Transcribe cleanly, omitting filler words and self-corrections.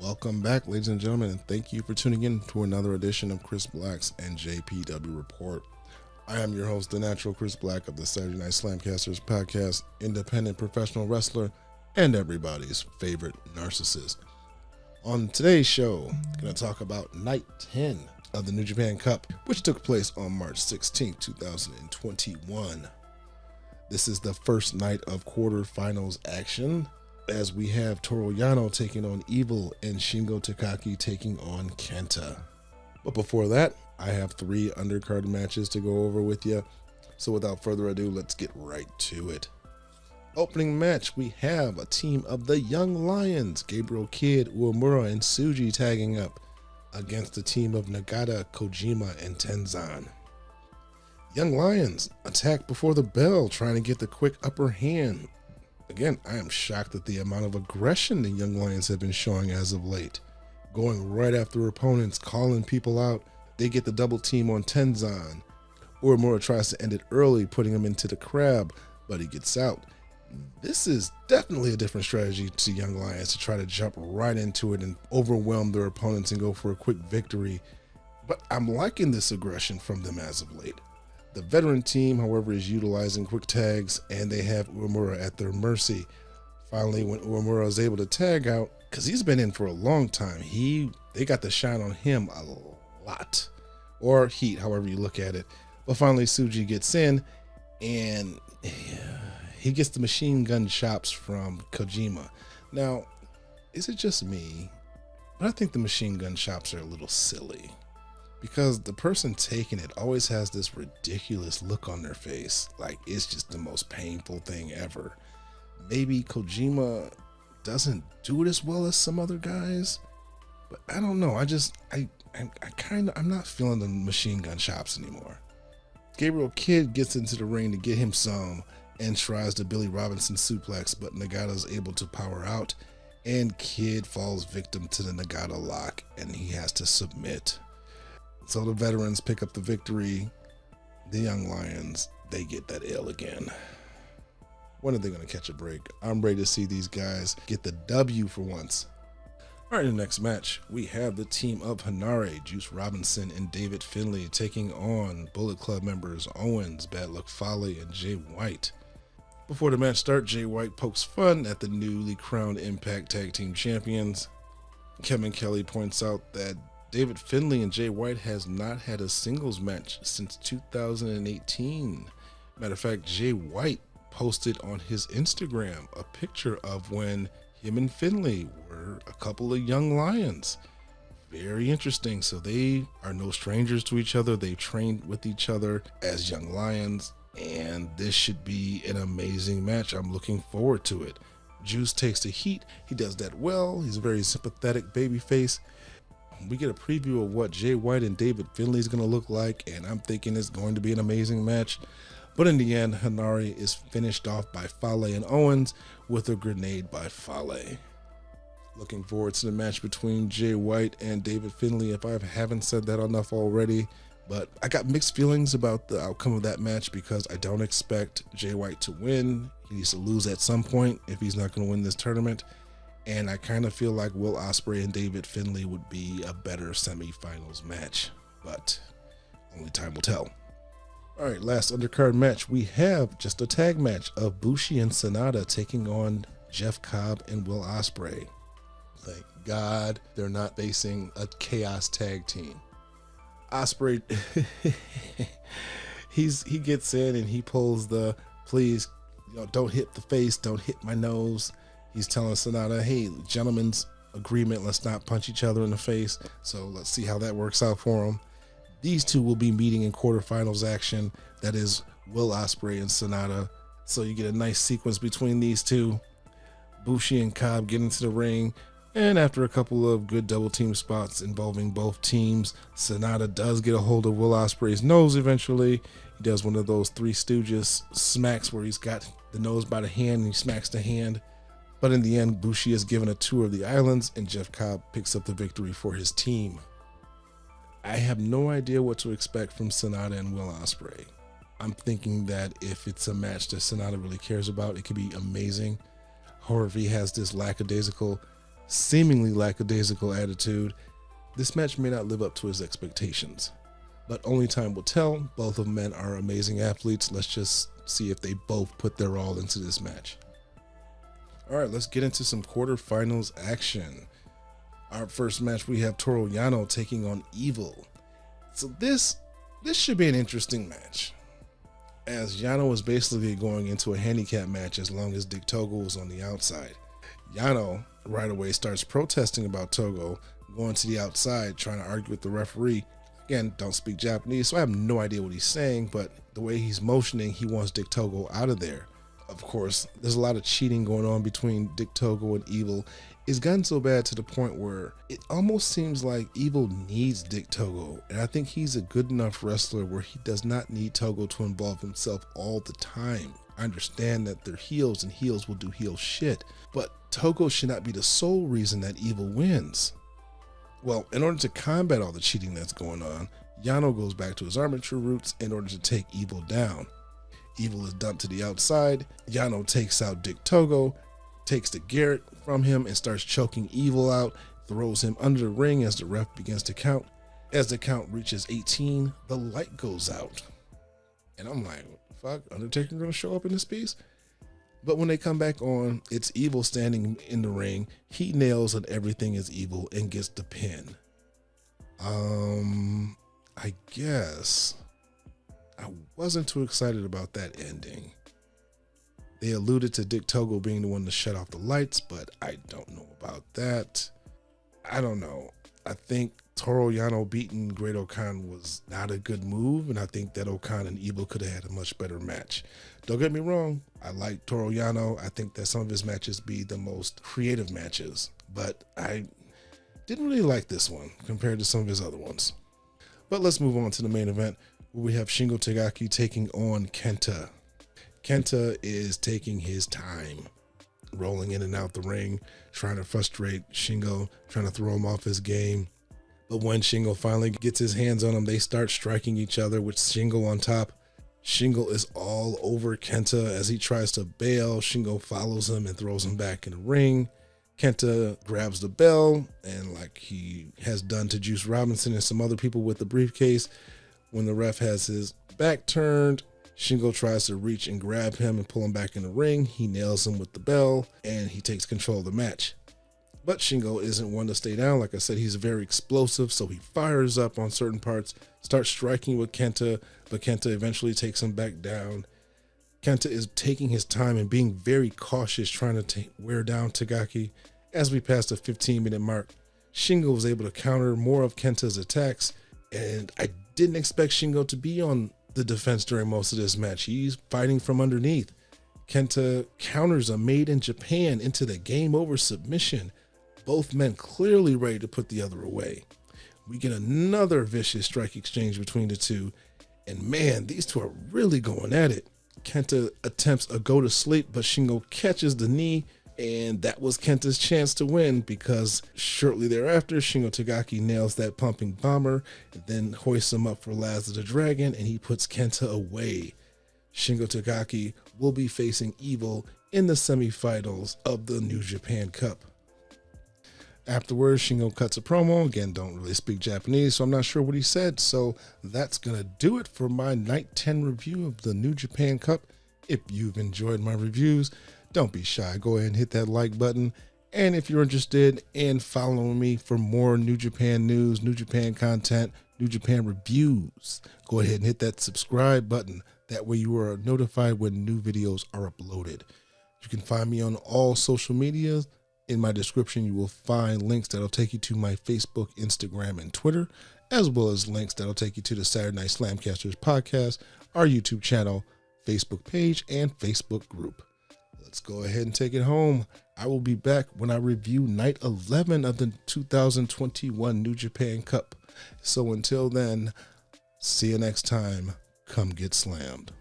Welcome back, ladies and gentlemen, and thank you for tuning in to another edition of Chris Black's NJPW Report. I am your host, the natural Chris Black of the Saturday Night Slamcasters podcast, independent professional wrestler, and everybody's favorite narcissist. On today's show, I'm going to talk about Night 10 of the New Japan Cup, which took place on March 16, 2021. This is the first night of quarterfinals action, as we have Toru Yano taking on Evil and Shingo Takagi taking on KENTA. But before that, I have 3 undercard matches to go over with you. So without further ado, let's get right to it. Opening match, we have a team of the Young Lions, Gabriel Kidd, Uemura, and Tsuji tagging up against a team of Nagata, Kojima, and Tenzan. Young Lions attack before the bell, trying to get the quick upper hand. Again, I am shocked at the amount of aggression the Young Lions have been showing as of late. Going right after opponents, calling people out. They get the double team on Tenzan. Uemura tries to end it early, putting him into the crab, but he gets out. This is definitely a different strategy to Young Lions, to try to jump right into it and overwhelm their opponents and go for a quick victory. But I'm liking this aggression from them as of late. The veteran team, however, is utilizing quick tags, and they have Uemura at their mercy. Finally, when Uemura is able to tag out, because he's been in for a long time, they got the shine on him a lot. Or heat, however you look at it. But finally, Tsuji gets in, and he gets the machine gun chops from Kojima. Now, is it just me? But I think the machine gun chops are a little silly, because the person taking it always has this ridiculous look on their face, like it's just the most painful thing ever. Maybe Kojima doesn't do it as well as some other guys, but I don't know. I'm not feeling the machine gun chops anymore. Gabriel Kidd gets into the ring to get him some and tries the Billy Robinson suplex, but Nagata's able to power out, and Kidd falls victim to the Nagata lock, and he has to submit. So the veterans pick up the victory. The Young Lions, they get that L again. When are they going to catch a break? I'm ready to see these guys get the W for once. All right, in the next match, we have the team of Hanare, Juice Robinson, and David Finlay taking on Bullet Club members Owens, Bad Luck Fale, and Jay White. Before the match starts, Jay White pokes fun at the newly crowned Impact Tag Team Champions. Kevin Kelly points out that David Finlay and Jay White has not had a singles match since 2018. Matter of fact, Jay White posted on his Instagram a picture of when him and Finlay were a couple of young lions. Very interesting. So they are no strangers to each other. They trained with each other as young lions, and this should be an amazing match. I'm looking forward to it. Juice takes the heat. He does that well. He's a very sympathetic babyface. We get a preview of what Jay White and David Finlay is going to look like, and I'm thinking it's going to be an amazing match. But in the end, Hanare is finished off by Fale and Owens with a grenade by Fale. Looking forward to the match between Jay White and David Finlay, if I haven't said that enough already. But I got mixed feelings about the outcome of that match, because I don't expect Jay White to win. He needs to lose at some point if he's not going to win this tournament. And I kind of feel like Will Ospreay and David Finlay would be a better semifinals match, but only time will tell. All right, last undercard match, we have just a tag match of Bushi and Sanada taking on Jeff Cobb and Will Ospreay. Thank God they're not facing a chaos tag team. Ospreay, he gets in and he pulls the please, don't hit the face, don't hit my nose. He's telling Sanada, hey, gentlemen's agreement, let's not punch each other in the face. So let's see how that works out for him. These two will be meeting in quarterfinals action. That is Will Ospreay and Sanada. So you get a nice sequence between these two. Bushi and Cobb get into the ring, and after a couple of good double team spots involving both teams, Sanada does get a hold of Will Ospreay's nose eventually. He does one of those Three Stooges smacks where he's got the nose by the hand and he smacks the hand. But in the end, Bushi is given a tour of the islands, and Jeff Cobb picks up the victory for his team. I have no idea what to expect from Sanada and Will Ospreay. I'm thinking that if it's a match that Sanada really cares about, it could be amazing. However, he has this lackadaisical seemingly lackadaisical attitude, this match may not live up to his expectations. But only time will tell. Both of men are amazing athletes. Let's just see if they both put their all into this match. All right, let's get into some quarterfinals action. Our first match, we have Toru Yano taking on Evil. So this should be an interesting match, as Yano is basically going into a handicap match as long as Dick Togo is on the outside. Yano right away starts protesting about Togo going to the outside, trying to argue with the referee. Again, don't speak Japanese, so I have no idea what he's saying, but the way he's motioning, he wants Dick Togo out of there. Of course, there's a lot of cheating going on between Dick Togo and Evil. It's gotten so bad to the point where it almost seems like Evil needs Dick Togo, and I think he's a good enough wrestler where he does not need Togo to involve himself all the time. I understand that they're heels and heels will do heel shit, but Togo should not be the sole reason that Evil wins. Well, in order to combat all the cheating that's going on, Yano goes back to his armature roots in order to take Evil down. Evil is dumped to the outside. Yano takes out Dick Togo, takes the Garrett from him and starts choking Evil out, throws him under the ring as the ref begins to count. As the count reaches 18, the light goes out. And I'm like, fuck, Undertaker gonna show up in this piece? But when they come back on, it's Evil standing in the ring. He nails and everything is Evil and gets the pin. I guess I wasn't too excited about that ending. They alluded to Dick Togo being the one to shut off the lights, but I don't know about that. I don't know. I think Toru Yano beating Great-O-Kahn was not a good move, and I think that O-Khan and Evil could have had a much better match. Don't get me wrong, I like Toru Yano. I think that some of his matches be the most creative matches, but I didn't really like this one compared to some of his other ones. But let's move on to the main event, where we have Shingo Takagi taking on KENTA. KENTA is taking his time, rolling in and out the ring, trying to frustrate Shingo, trying to throw him off his game. But when Shingo finally gets his hands on him, they start striking each other with Shingo on top. Shingo is all over KENTA as he tries to bail. Shingo follows him and throws him back in the ring. KENTA grabs the bell, and like he has done to Juice Robinson and some other people with the briefcase, when the ref has his back turned, Shingo tries to reach and grab him and pull him back in the ring. He nails him with the bell, and he takes control of the match. But Shingo isn't one to stay down. Like I said, he's very explosive, so he fires up on certain parts, starts striking with KENTA, but KENTA eventually takes him back down. KENTA is taking his time and being very cautious, trying to wear down Takagi. As we pass the 15-minute mark, Shingo was able to counter more of KENTA's attacks, and I didn't expect Shingo to be on the defense during most of this match. He's fighting from underneath. KENTA counters a made in Japan into the game over submission. Both men clearly ready to put the other away. We get another vicious strike exchange between the two, and man, these two are really going at it. KENTA attempts a go to sleep, but Shingo catches the knee, and that was KENTA's chance to win, because shortly thereafter, Shingo Takagi nails that pumping bomber and then hoists him up for Last of the Dragon, and he puts KENTA away. Shingo Takagi will be facing Evil in the semifinals of the New Japan Cup. Afterwards, Shingo cuts a promo. Again, don't really speak Japanese, so I'm not sure what he said. So that's going to do it for my Night 10 review of the New Japan Cup. If you've enjoyed my reviews, don't be shy. Go ahead and hit that like button. And if you're interested in following me for more New Japan news, New Japan content, New Japan reviews, go ahead and hit that subscribe button. That way you are notified when new videos are uploaded. You can find me on all social media. In my description, you will find links that'll take you to my Facebook, Instagram, and Twitter, as well as links that'll take you to the Saturday Night Slamcasters podcast, our YouTube channel, Facebook page, and Facebook group. Let's go ahead and take it home. I will be back when I review Night 11 of the 2021 New Japan Cup. So until then, see you next time. Come get slammed.